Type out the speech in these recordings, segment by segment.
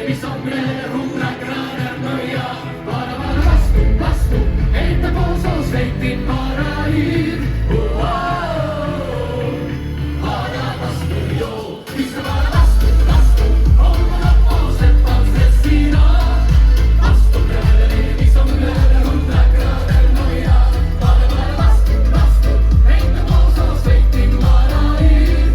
levis sombrero, una gran armonia. Para vastu, vastu, heitä kosos veittiin para ir. Para vastu, joo, pistä para vastu, vastu. Olmana pose, pause siinä. Vastu, levis sombrero, una gran armonia. Para vastu, vastu, heitä kosos veittiin para ir.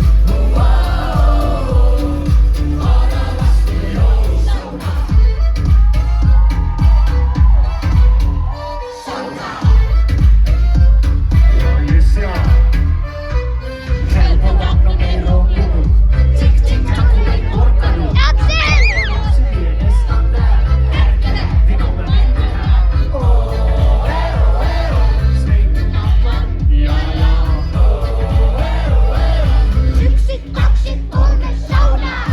Yksi, kaksi, kolme, saunaa!